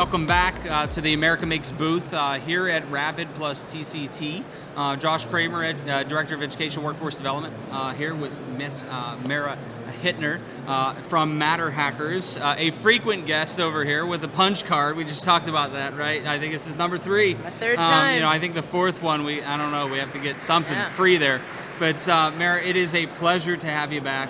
welcome back to the America Makes booth here at Rapid plus TCT. Josh Cramer, Director of Education Workforce Development, here with Miss Mara Hitner from MatterHackers, a frequent guest over here with a punch card. We just talked about that, right? I think this is number 3. My third time. I think the 4th one, I don't know, we have to get something free there. But Mara, it is a pleasure to have you back.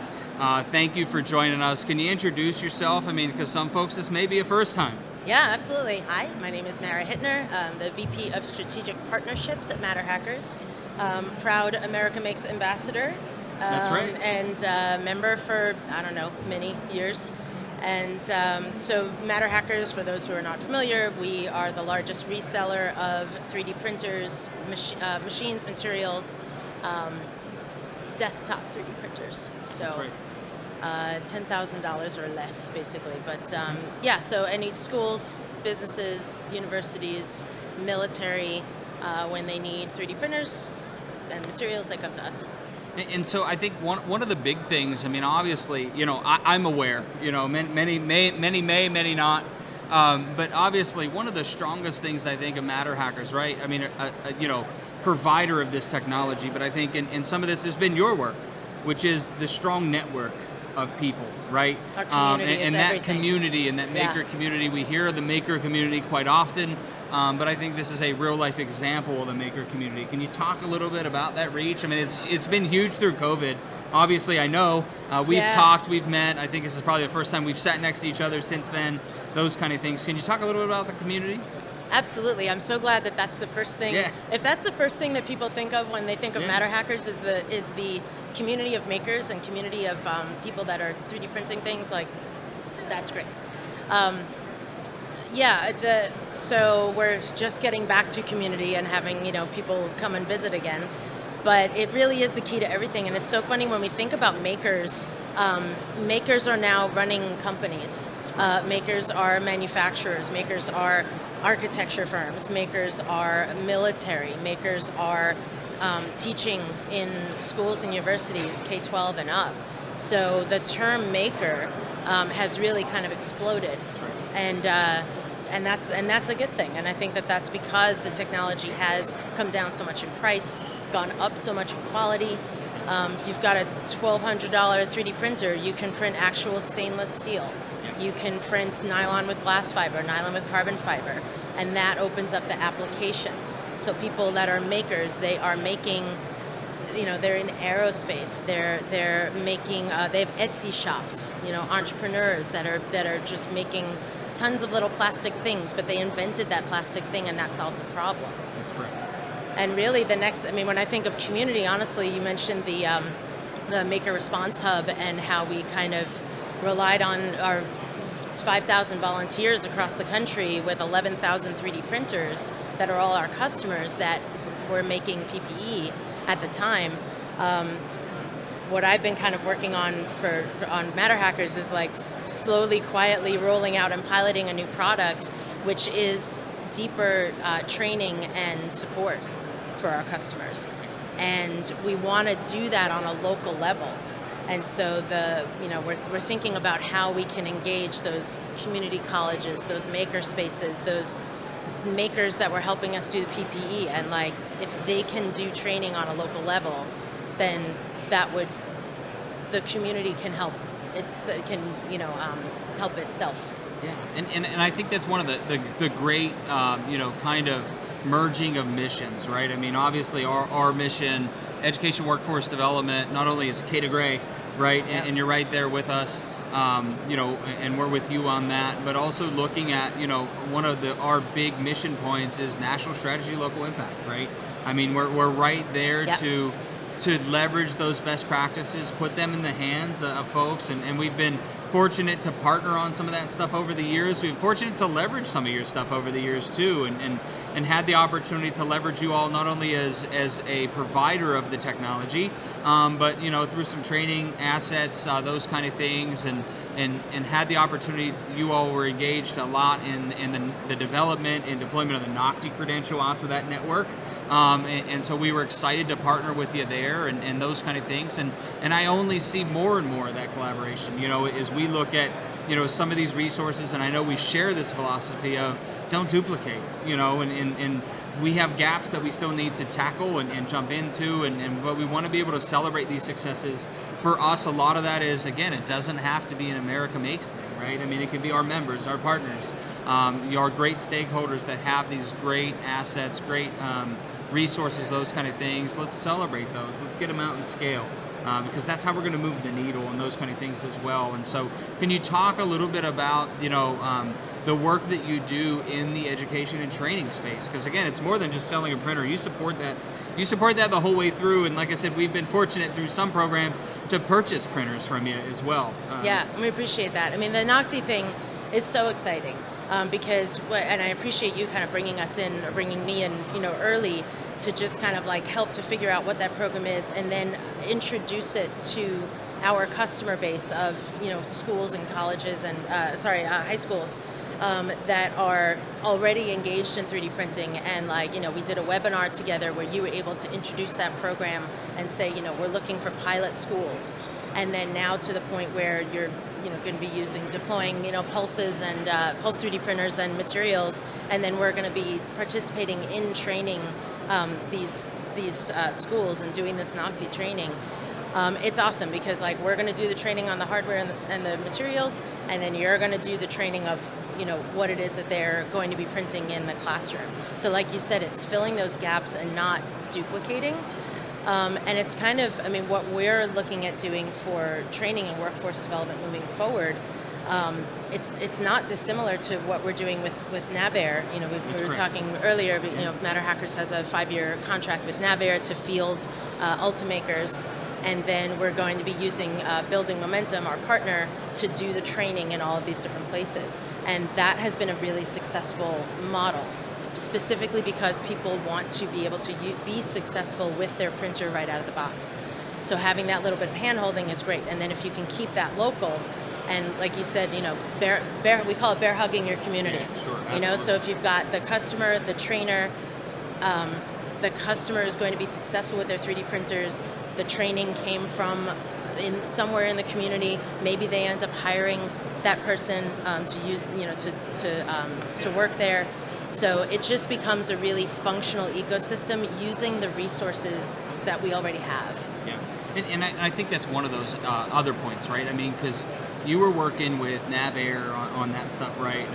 Thank you for joining us. Can you introduce yourself? I mean, because some folks, this may be a first time. Yeah, absolutely. Hi, my name is Mara Hitner. I'm the VP of Strategic Partnerships at MatterHackers. Proud America Makes ambassador. That's right. And member for, I don't know, many years. And so MatterHackers, for those who are not familiar, we are the largest reseller of 3D printers, machines, materials, desktop 3D printers. So. That's right. $10,000 or less, basically. But yeah, so any schools, businesses, universities, military, when they need 3D printers and materials, they come to us. And so I think one of the big things, I mean, obviously, I'm aware, many may, many not. But obviously, one of the strongest things I think of MatterHackers, right? I mean, provider of this technology, but I think in some of this has been your work, which is the strong network of people, right? Our community and is that everything. Community and that maker community, we hear of the maker community quite often, but I think this is a real life example of the maker community. Can you talk a little bit about that reach? I mean, it's been huge through COVID. Obviously, I know we've talked, we've met. I think this is probably the first time we've sat next to each other since then. Those kind of things. Can you talk a little bit about the community? Absolutely. I'm so glad that that's the first thing. Yeah. If that's the first thing that people think of when they think of MatterHackers is the community of makers and community of people that are 3D printing things, like, that's great. So we're just getting back to community and having people come and visit again. But it really is the key to everything. And it's so funny when we think about makers, makers are now running companies. Makers are manufacturers. Makers are architecture firms. Makers are military. Makers are teaching in schools and universities, K-12 and up. So the term maker has really kind of exploded. And that's a good thing. And I think that that's because the technology has come down so much in price, gone up so much in quality. If you've got a $1,200 3D printer, you can print actual stainless steel. You can print nylon with glass fiber, nylon with carbon fiber, and that opens up the applications. So people that are makers, they are making, they're in aerospace. They're making. They have Etsy shops. Entrepreneurs that are just making tons of little plastic things, but they invented that plastic thing, and that solves a problem. That's correct. And really, when I think of community, honestly, you mentioned the Maker Response Hub and how we kind of relied on our 5,000 volunteers across the country with 11,000 3D printers that are all our customers that were making PPE at the time. What I've been kind of working on MatterHackers is like slowly, quietly rolling out and piloting a new product, which is deeper training and support for our customers. And we want to do that on a local level. And so we're thinking about how we can engage those community colleges, those maker spaces, those makers that were helping us do the PPE, and like if they can do training on a local level, then the community can help. Help itself. Yeah, and I think that's one of the great kind of merging of missions, right? I mean, obviously our mission, education workforce development, not only is K to Gray, right? Yeah. And you're right there with us, and we're with you on that, but also looking at, one of our big mission points is national strategy, local impact, right? I mean, we're right there to leverage those best practices, put them in the hands of folks, and we've been fortunate to partner on some of that stuff over the years. We've been fortunate to leverage some of your stuff over the years too, and had the opportunity to leverage you all not only as a provider of the technology, but through some training assets, those kind of things, and had the opportunity. You all were engaged a lot in the development and deployment of the NOCTI credential out to that network. And so we were excited to partner with you there and those kind of things. And I only see more and more of that collaboration, as we look at some of these resources, and I know we share this philosophy of don't duplicate, and we have gaps that we still need to tackle and jump into, but we want to be able to celebrate these successes. For us, a lot of that is, again, it doesn't have to be an America Makes thing, right? I mean, it can be our members, our partners, our great stakeholders that have these great assets, great resources, those kind of things. Let's celebrate those. Let's get them out and scale. Because that's how we're going to move the needle and those kind of things as well. And so, can you talk a little bit about the work that you do in the education and training space? Because again, it's more than just selling a printer. You support that. You support that the whole way through. And like I said, we've been fortunate through some programs to purchase printers from you as well. Yeah, we appreciate that. I mean, the Nocti thing is so exciting because, and I appreciate you kind of bringing us in, or bringing me in, early, to just kind of like help to figure out what that program is and then introduce it to our customer base of schools and colleges and high schools that are already engaged in 3D printing. And we did a webinar together where you were able to introduce that program and say, we're looking for pilot schools. And then now to the point where you're going to be deploying pulses and pulse 3D printers and materials, and then we're going to be participating in training these schools and doing this Nocti training. It's awesome because we're going to do the training on the hardware and the materials, and then you're going to do the training of what it is that they're going to be printing in the classroom. So like you said, it's filling those gaps and not duplicating. And it's kind of, what we're looking at doing for training and workforce development moving forward. It's not dissimilar to what we're doing with NavAir. We were talking earlier, but MatterHackers has a 5-year contract with NavAir to field Ultimakers, and then we're going to be using Building Momentum, our partner, to do the training in all of these different places. And that has been a really successful model, specifically because people want to be able to be successful with their printer right out of the box. So having that little bit of hand-holding is great. And then if you can keep that local, and like you said, we call it bear hugging your community. Yeah, sure, absolutely. So if you've got the customer, the trainer, the customer is going to be successful with their 3D printers. The training came from somewhere in the community. Maybe they end up hiring that person to use, to work there. So it just becomes a really functional ecosystem using the resources that we already have. Yeah, and I think that's one of those other points, right? Because you were working with NavAir on that stuff, right?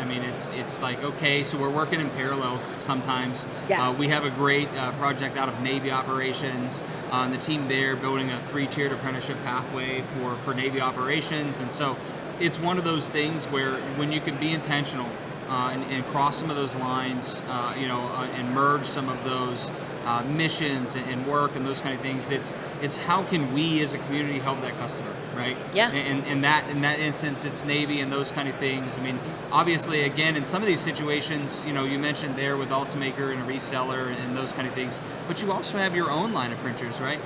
It's like, okay, so we're working in parallels sometimes. Yeah. We have a great project out of Navy operations. The team there building a 3-tiered apprenticeship pathway for Navy operations, and so it's one of those things where when you can be intentional and cross some of those lines, and merge some of those missions and work and those kind of things. It's how can we as a community help that customer, right? Yeah. And in that instance, it's Navy and those kind of things. Obviously, again, in some of these situations, you mentioned there with Ultimaker and a reseller and those kind of things, but you also have your own line of printers, right?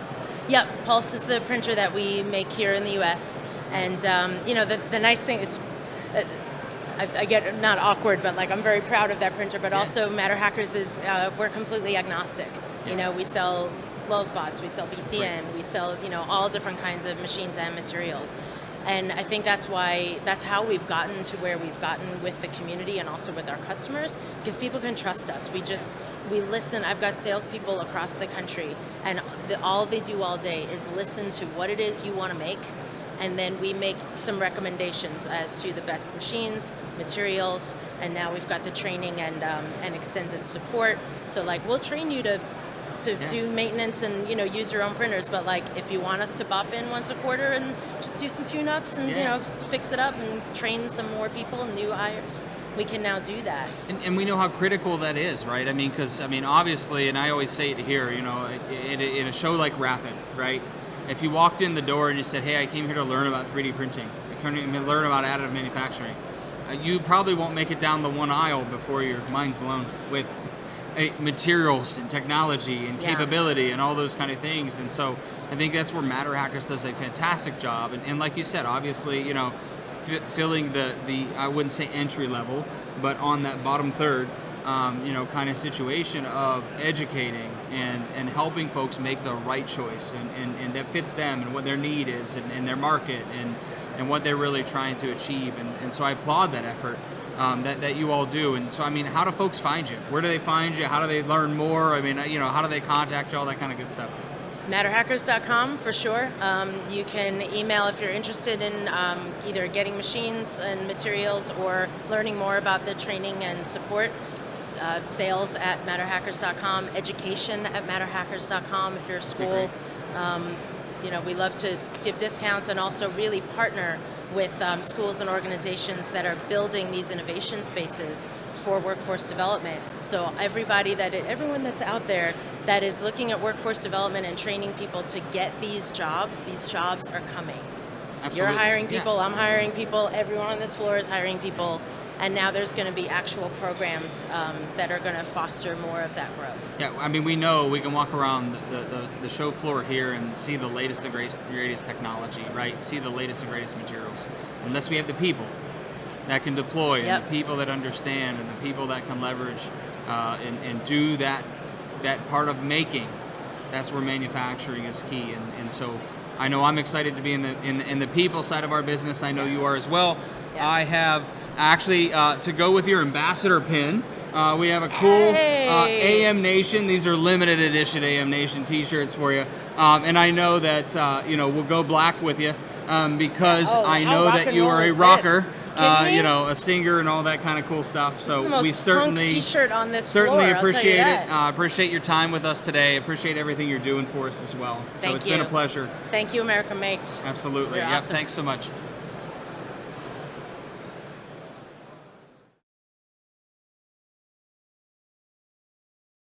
Yeah, Pulse is the printer that we make here in the U.S. And the nice thing, it's I get not awkward, but I'm very proud of that printer. But also, MatterHackers is we're completely agnostic. Yeah. We sell Lulzbots, we sell BCN, right. We sell all different kinds of machines and materials. And I think that's how we've gotten to where we've gotten with the community and also with our customers, because people can trust us. We listen. I've got salespeople across the country, and all they do all day is listen to what it is you want to make. And then we make some recommendations as to the best machines, materials, and now we've got the training and extensive support. So we'll train you to do maintenance and use your own printers. But if you want us to bop in once a quarter and just do some tune-ups and fix it up and train some more people, new hires, we can now do that. And we know how critical that is, right? Because obviously, and I always say it here, in a show like Rapid, right? If you walked in the door and you said, hey, I came here to learn about 3D printing, I came here to learn about additive manufacturing, you probably won't make it down the one aisle before your mind's blown with materials and technology and capability and all those kind of things. And so I think that's where MatterHackers does a fantastic job. And like you said, obviously, filling the I wouldn't say entry level, but on that bottom third, kind of situation of educating and helping folks make the right choice and that fits them and what their need is and their market and what they're really trying to achieve. And so I applaud that effort that you all do. And so, I mean, how do folks find you? Where do they find you? How do they learn more? I mean, how do they contact you? All that kind of good stuff. MatterHackers.com for sure. You can email if you're interested in either getting machines and materials or learning more about the training and support. Sales at MatterHackers.com, education at MatterHackers.com if you're a school. We love to give discounts and also really partner with schools and organizations that are building these innovation spaces for workforce development. So everyone that's out there that is looking at workforce development and training people to get these jobs are coming. Absolutely. You're hiring people, I'm hiring people, everyone on this floor is hiring people, and now there's going to be actual programs that are going to foster more of that growth. Yeah, I mean, we know we can walk around the show floor here and see the latest and greatest technology, right? See the latest and greatest materials. Unless we have the people that can deploy, and the people that understand, and the people that can leverage and do that part of making, that's where manufacturing is key. And so I know I'm excited to be in the people side of our business. I know you are as well. Yeah. I have actually, to go with your ambassador pin, we have a cool AM Nation. These are limited edition AM Nation t-shirts for you. And I know that we'll go black with you because I know that you are a rocker. A singer and all that kind of cool stuff. So we certainly t-shirt on this certainly floor, appreciate it. Appreciate your time with us today. Appreciate everything you're doing for us as well. So it's been a pleasure. Thank you, America Makes. Absolutely. You're awesome. Thanks so much.